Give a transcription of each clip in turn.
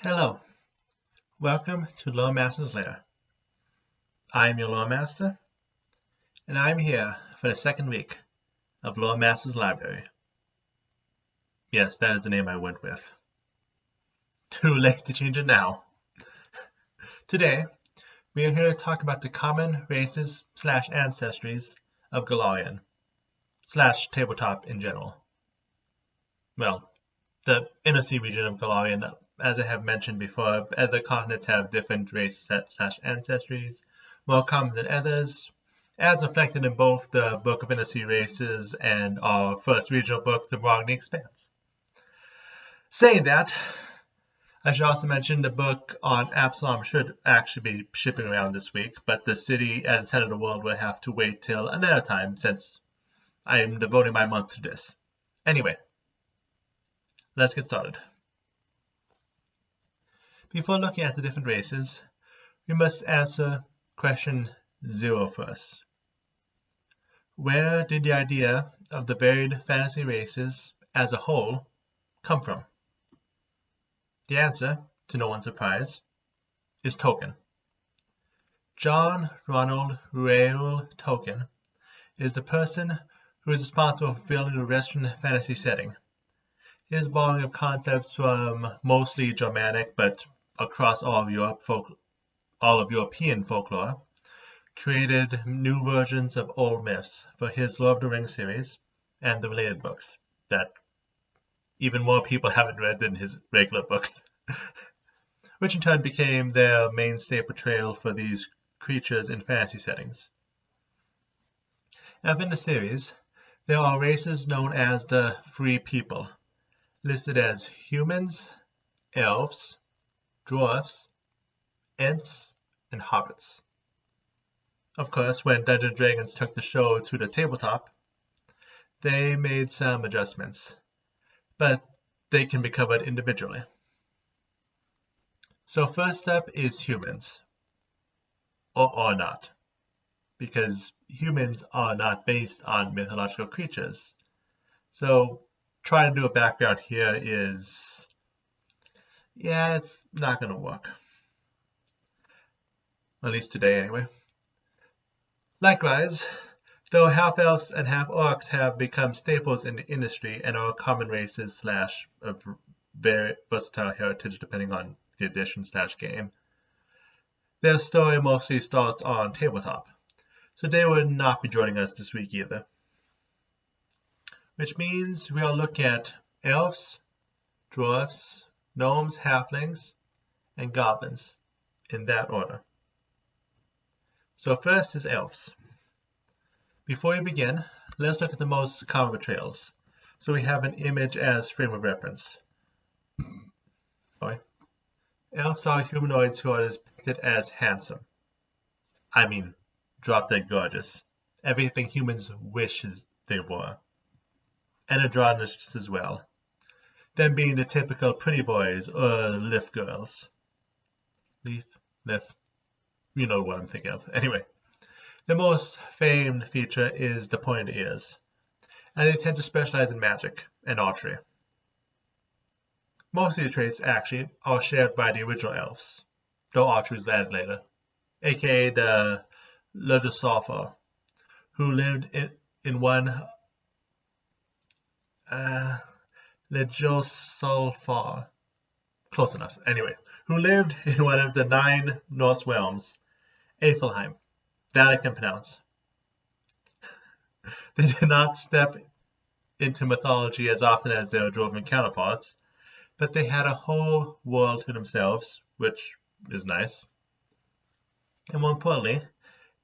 Hello, welcome to Loremaster's Lair. I'm your Loremaster, and I'm here for the second week of Loremaster's Library. Yes, that is the name I went with. Too late to change it now. Today, we are here to talk about the common races / ancestries of Golarion / tabletop in general. Well, the inner sea region of Golarion, as I have mentioned before, other continents have different races / ancestries, more common than others, as reflected in both the Book of Inner Sea Races and our first regional book, The Wrong Expanse. Saying that, I should also mention the book on Absalom should actually be shipping around this week, but the city at its head of the world will have to wait till another time since I am devoting my month to this. Anyway, let's get started. Before looking at the different races, we must answer question 0 first. Where did the idea of the varied fantasy races as a whole come from? The answer, to no one's surprise, is Tolkien. John Ronald Reuel Tolkien is the person who is responsible for building the Western fantasy setting. His borrowing of concepts from mostly Germanic but across all of European folklore created new versions of old myths for his Lord of the Rings series and the related books that even more people haven't read than his regular books, which in turn became their mainstay portrayal for these creatures in fantasy settings. Now, within the series, there are races known as the Free People, listed as humans, elves, dwarves, ents, and hobbits. Of course, when Dungeons & Dragons took the show to the tabletop, they made some adjustments, but they can be covered individually. So first up is humans, or not, because humans are not based on mythological creatures. So trying to do a background here is, it's not going to work. At least today, anyway. Likewise, though half-elves and half-orcs have become staples in the industry and are common races / of very versatile heritage depending on the edition / game, their story mostly starts on tabletop, so they would not be joining us this week either. Which means we are looking at elves, dwarves, gnomes, halflings, and goblins in that order. So first is elves. Before we begin, let's look at the most common portrayals. So we have an image as frame of reference. Elves are humanoids who are depicted as handsome. I mean, drop dead gorgeous. Everything humans wish they were. And androgynous as well. Them being the typical pretty boys or lift girls. Lift. You know what I'm thinking of. Anyway, the most famed feature is the pointed ears, and they tend to specialize in magic and archery. Most of the traits, actually, are shared by the original elves, though archery is added later, aka the Legisulfur, who lived in one Legisulfur, close enough, anyway, who lived in one of the 9 Norse realms, Aethelheim, that I can pronounce. They did not step into mythology as often as their dwarven counterparts, but they had a whole world to themselves, which is nice. And more importantly,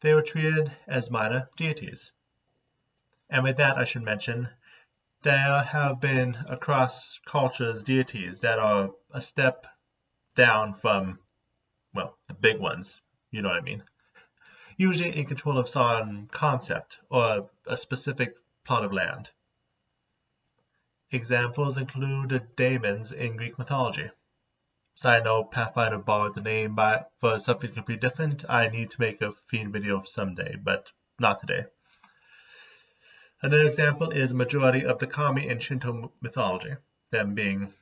they were treated as minor deities. And with that, I should mention, there have been across cultures deities that are a step down from, well, the big ones. You know what I mean. Usually in control of some concept or a specific plot of land. Examples include the daemons in Greek mythology. Side note, Pathfinder borrowed the name for something completely different. I need to make a fiend video someday, but not today. Another example is the majority of the kami in Shinto mythology, them being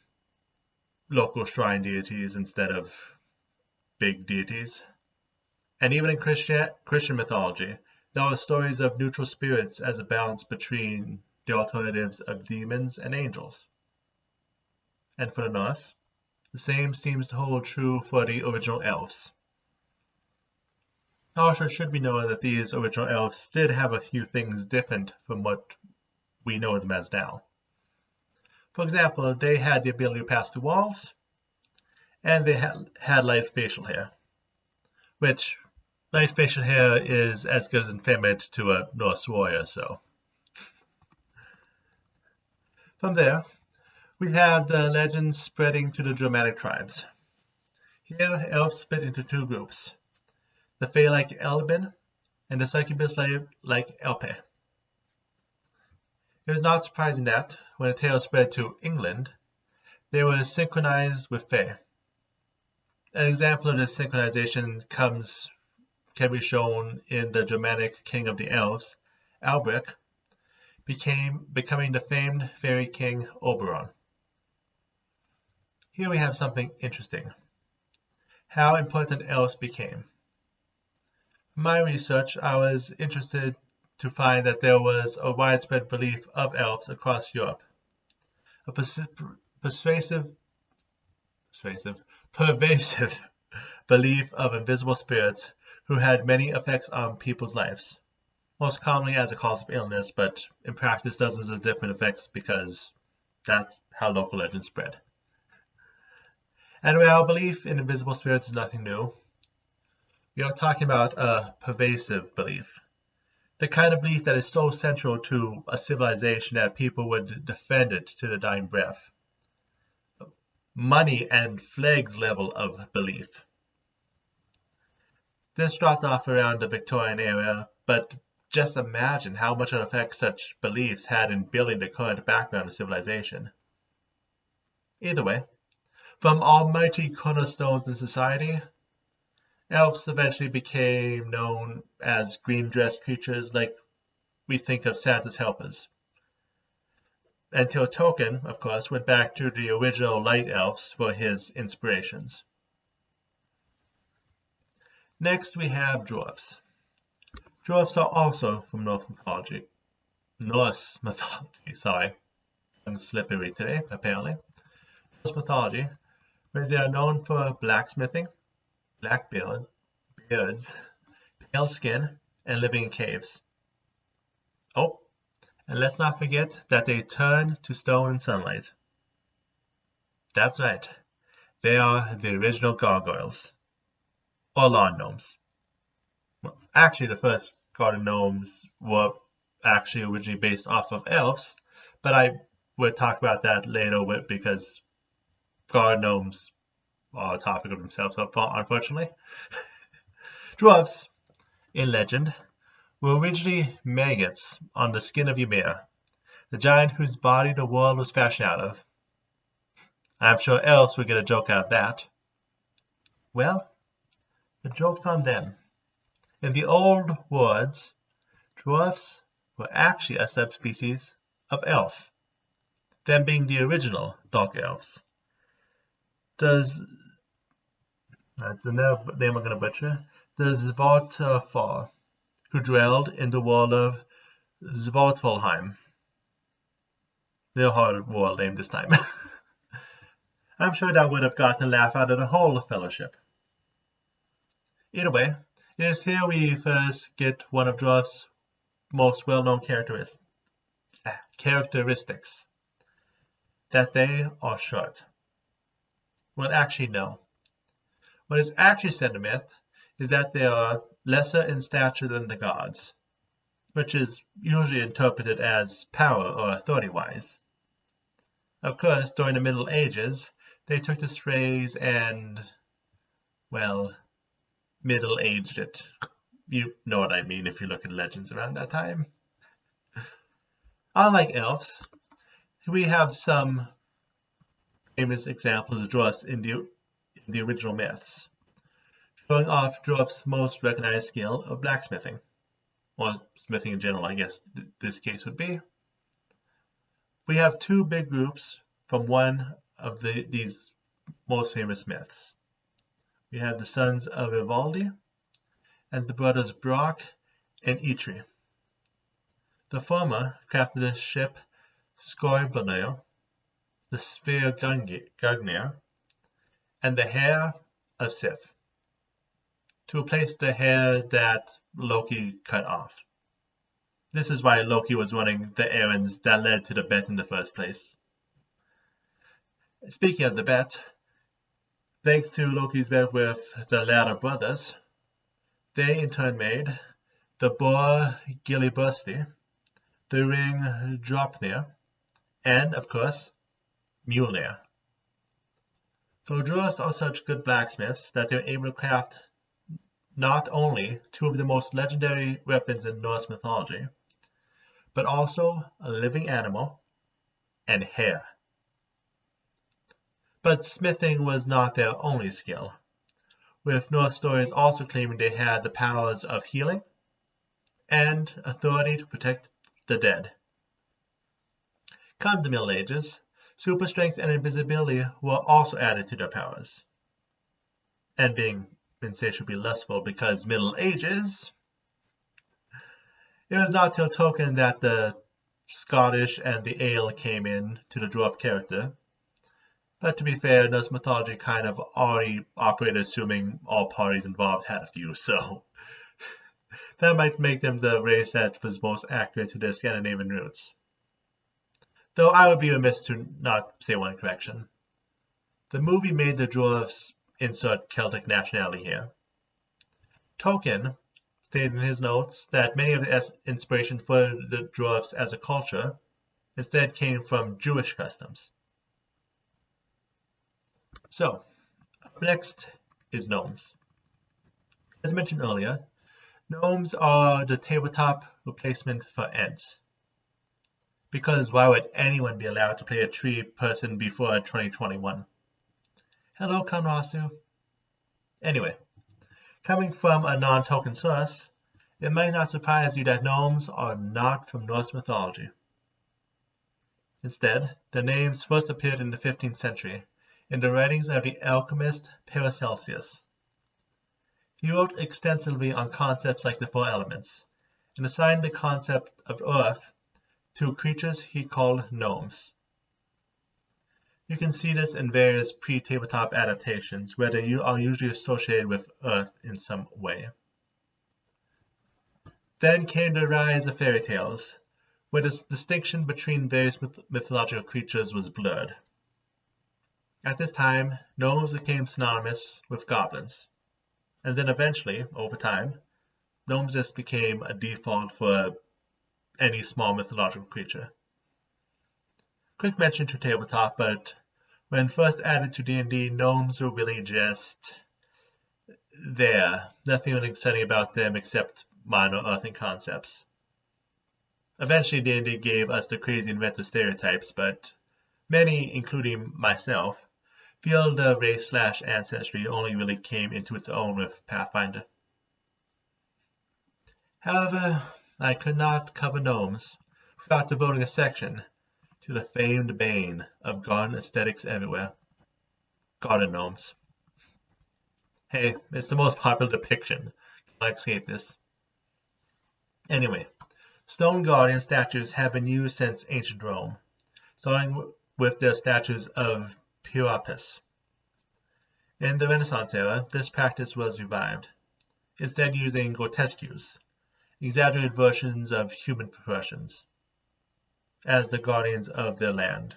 local shrine deities instead of big deities. And even in Christian mythology, there are stories of neutral spirits as a balance between the alternatives of demons and angels. And for the Norse, the same seems to hold true for the original elves. Also, it should be known that these original elves did have a few things different from what we know them as now. For example, they had the ability to pass through walls, and they had light facial hair, which light facial hair is as good as infamous to a Norse warrior, so. From there, we have the legends spreading to the Germanic tribes. Here, elves split into two groups, the Fae like Elben and the succubus like Elpe. It is not surprising that, when the tale spread to England, they were synchronized with Fae. An example of this synchronization can be shown in the Germanic king of the elves, Albric, becoming the famed fairy king Oberon. Here we have something interesting. How important elves became. In my research, I was interested to find that there was a widespread belief of elves across Europe. A pervasive belief of invisible spirits who had many effects on people's lives, most commonly as a cause of illness, but in practice dozens of different effects because that's how local legends spread. And while belief in invisible spirits is nothing new, we are talking about a pervasive belief. The kind of belief that is so central to a civilization that people would defend it to the dying breath. Money and flags level of belief. This dropped off around the Victorian era, but just imagine how much an effect such beliefs had in building the current background of civilization. Either way, from almighty cornerstones in society, elves eventually became known as green-dressed creatures like we think of Santa's helpers. Until Tolkien, of course, went back to the original light elves for his inspirations. Next we have dwarves. Dwarves are also from Norse mythology, sorry. I'm slippery today, apparently. Norse mythology, where they are known for blacksmithing, black beards, pale skin, and living in caves. Oh, and let's not forget that they turn to stone in sunlight. That's right, they are the original gargoyles, or lawn gnomes. Well, actually, the first garden gnomes were actually originally based off of elves, but I will talk about that later because garden gnomes are a topic of themselves, unfortunately. Dwarves, in legend, were originally maggots on the skin of Ymir, the giant whose body the world was fashioned out of. I'm sure elves would get a joke out of that. Well, the joke's on them. In the old words, dwarfs were actually a subspecies of elf, them being the original dark elves. That's the name I'm going to butcher. The Svartalfar, who dwelled in the world of Svartalfheim. No hard world name this time. I'm sure that would have gotten a laugh out of the whole fellowship. Either way, it is here we first get one of dwarfs' most well-known characteristics. That they are short. Well, actually, no. What is actually said in the myth is that they are lesser in stature than the gods, which is usually interpreted as power or authority-wise. Of course, during the Middle Ages, they took this phrase and, well, middle-aged it. You know what I mean if you look at legends around that time. Unlike elves, we have some famous examples of dwarfs in the original myths, showing off dwarfs' most recognized skill of blacksmithing, or smithing in general, I guess this case would be. We have two big groups from one of these most famous myths. We have the sons of Ivaldi and the brothers Brock and Eitri. The former crafted the ship Scorbunir, the sphere Gungnir, and the hair of Sif, to replace the hair that Loki cut off. This is why Loki was running the errands that led to the bet in the first place. Speaking of the bet, thanks to Loki's bet with the latter brothers, they in turn made the boar Gillibursti, the ring Dropnir, and, of course, Mjolnir. So dwarves are such good blacksmiths that they were able to craft not only two of the most legendary weapons in Norse mythology, but also a living animal and hair. But smithing was not their only skill, with Norse stories also claiming they had the powers of healing and authority to protect the dead. Come the Middle Ages, super strength and invisibility were also added to their powers. And being insatiably lustful because Middle Ages, it was not till Tolkien that the Scottish and the ale came in to the dwarf character. But to be fair, Norse mythology kind of already operated assuming all parties involved had a few, so that might make them the race that was most accurate to their Scandinavian roots. Though I would be remiss to not say one correction. The movie made the dwarves insert Celtic nationality here. Tolkien stated in his notes that many of the inspiration for the dwarves as a culture instead came from Jewish customs. So, up next is gnomes. As mentioned earlier, gnomes are the tabletop replacement for Ents. Because why would anyone be allowed to play a tree person before 2021? Hello, Kanrasu. Anyway, coming from a non-Tolkien source, it might not surprise you that gnomes are not from Norse mythology. Instead, the names first appeared in the 15th century in the writings of the alchemist Paracelsus. He wrote extensively on concepts like the four elements, and assigned the concept of earth to creatures he called gnomes. You can see this in various pre-tabletop adaptations, where they are usually associated with earth in some way. Then came the rise of fairy tales, where the distinction between various mythological creatures was blurred. At this time, gnomes became synonymous with goblins, and then eventually, over time, gnomes just became a default for any small mythological creature. Quick mention to tabletop, but when first added to D&D, gnomes were really just there. Nothing really exciting about them except minor earthing concepts. Eventually D&D gave us the crazy inventor stereotypes, but many, including myself, feel the race/ancestry only really came into its own with Pathfinder. However, I could not cover gnomes without devoting a section to the famed bane of garden aesthetics everywhere, garden gnomes. Hey, it's the most popular depiction. Can't escape this. Anyway, stone guardian statues have been used since ancient Rome, starting with the statues of Priapus. In the Renaissance era, this practice was revived, instead using grotesques, exaggerated versions of human proportions, as the guardians of their land,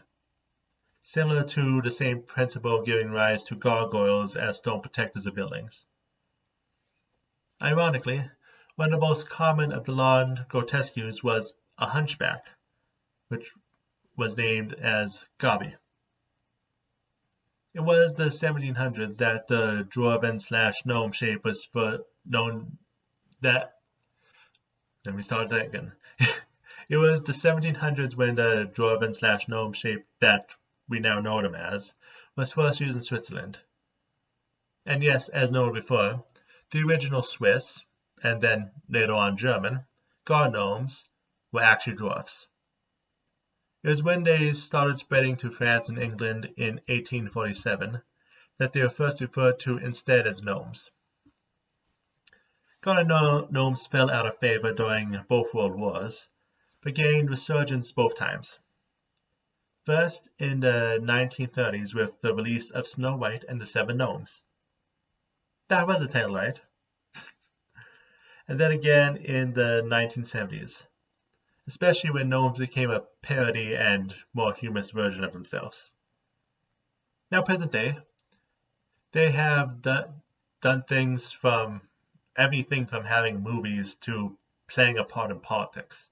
similar to the same principle giving rise to gargoyles as stone protectors of buildings. Ironically, one of the most common of the lawn grotesques was a hunchback, which was named as Gabi. It was the 1700s that the dwarven/gnome shape was known that. Let me start that again. It was the 1700s when the dwarven/gnome shape that we now know them as was first used in Switzerland. And yes, as noted before, the original Swiss, and then later on German, garden gnomes were actually dwarfs. It was when they started spreading to France and England in 1847 that they were first referred to instead as gnomes. Gnomes fell out of favor during both World Wars, but gained resurgence both times. First in the 1930s with the release of Snow White and the Seven Gnomes. That was the title, right? And then again in the 1970s, especially when gnomes became a parody and more humorous version of themselves. Now present day, they have done things from everything from having movies to playing a part in politics.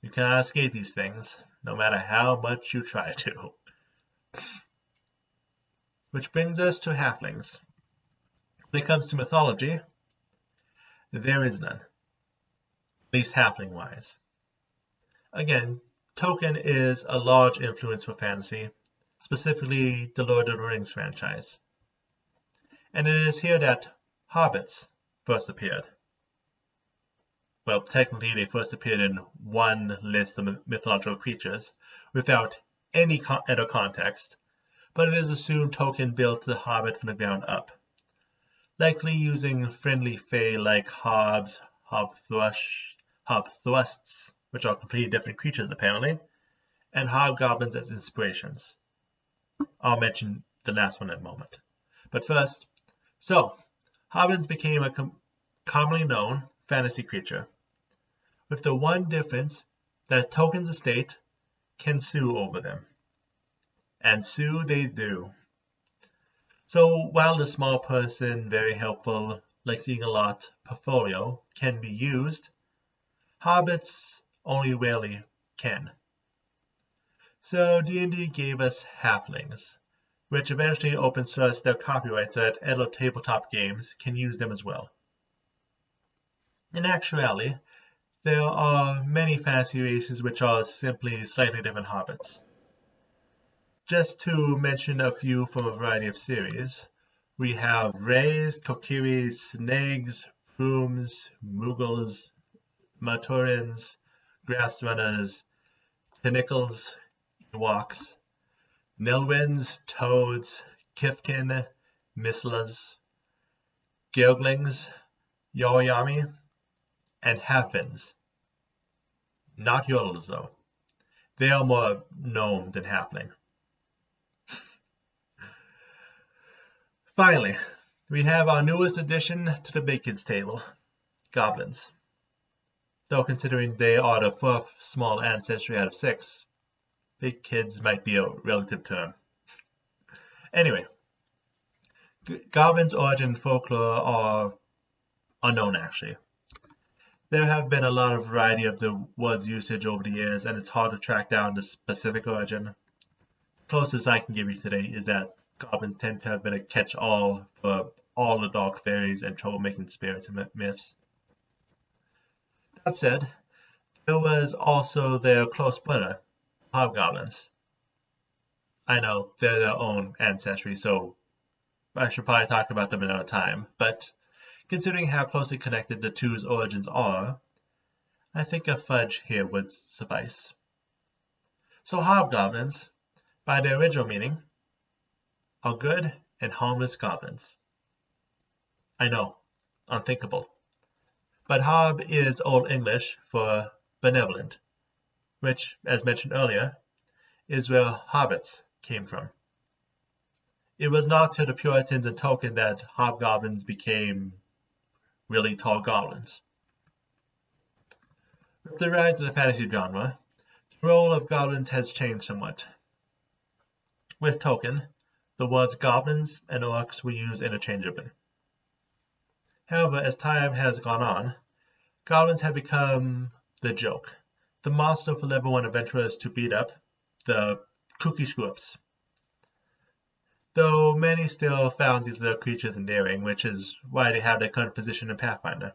You cannot escape these things, no matter how much you try to. Which brings us to halflings. When it comes to mythology, there is none, at least halfling-wise. Again, Tolkien is a large influence for fantasy, specifically the Lord of the Rings franchise. And it is here that hobbits first appeared. Well, technically they first appeared in one list of mythological creatures without any other context, but it is assumed Tolkien built the Hobbit from the ground up, likely using friendly fae like hobs, hobthrusts, which are completely different creatures apparently, and hobgoblins as inspirations. I'll mention the last one in a moment. But first, hobbits became a commonly known fantasy creature, with the one difference that Tolkien's estate can sue over them. And sue they do. So while the small person, very helpful, like seeing a lot, portfolio can be used, hobbits only rarely can. So D&D gave us halflings, which eventually open sourced their copyright so that other tabletop games can use them as well. In actuality, there are many fantasy races which are simply slightly different hobbits. Just to mention a few from a variety of series, we have Rays, Kokiris, Snags, Frooms, Moogles, Maturans, Grassrunners, Tentacles, Ewoks, Nilwins, Toads, Kifkin, Mislas, Gelglings, Yoyami, and Halflings. Not Yodels though. They are more gnome than halfling. Finally, we have our newest addition to the big kids table, Goblins. Though considering they are the fourth small ancestry out of 6, big kids might be a relative term. Anyway, Goblins' origin and folklore are unknown actually. There have been a lot of variety of the word's usage over the years, and it's hard to track down the specific origin. The closest I can give you today is that goblins tend to have been a catch-all for all the dark fairies and troublemaking spirits and myths. That said, there was also their close brother, hobgoblins. I know, they're their own ancestry, so I should probably talk about them another time, but considering how closely connected the two's origins are, I think a fudge here would suffice. So hobgoblins, by their original meaning, are good and harmless goblins. I know, unthinkable. But hob is Old English for benevolent, which, as mentioned earlier, is where hobbits came from. It was not till the Puritans and Tolkien that hobgoblins became really tall goblins. With the rise of the fantasy genre, the role of goblins has changed somewhat. With Tolkien, the words goblins and orcs were used interchangeably. However, as time has gone on, goblins have become the joke, the monster for level 1 adventurers to beat up, the kooky screw-ups. Though many still found these little creatures endearing, which is why they have their current position in Pathfinder.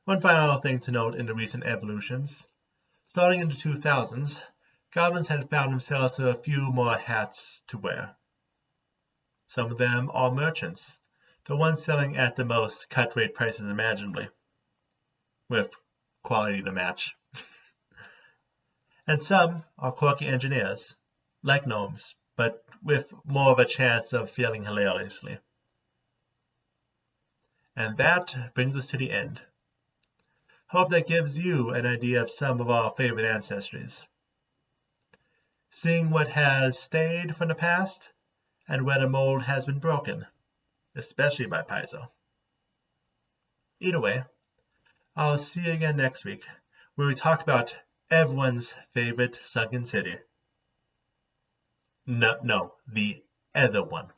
One final thing to note in the recent evolutions. Starting in the 2000s, goblins had found themselves with a few more hats to wear. Some of them are merchants, the ones selling at the most cut-rate prices imaginably, with quality to match. And some are quirky engineers, like gnomes, but with more of a chance of failing hilariously. And that brings us to the end. Hope that gives you an idea of some of our favorite ancestries. Seeing what has stayed from the past and where the mold has been broken, especially by Paizo. Either way, I'll see you again next week, where we talk about everyone's favorite sunken city. No, the other one.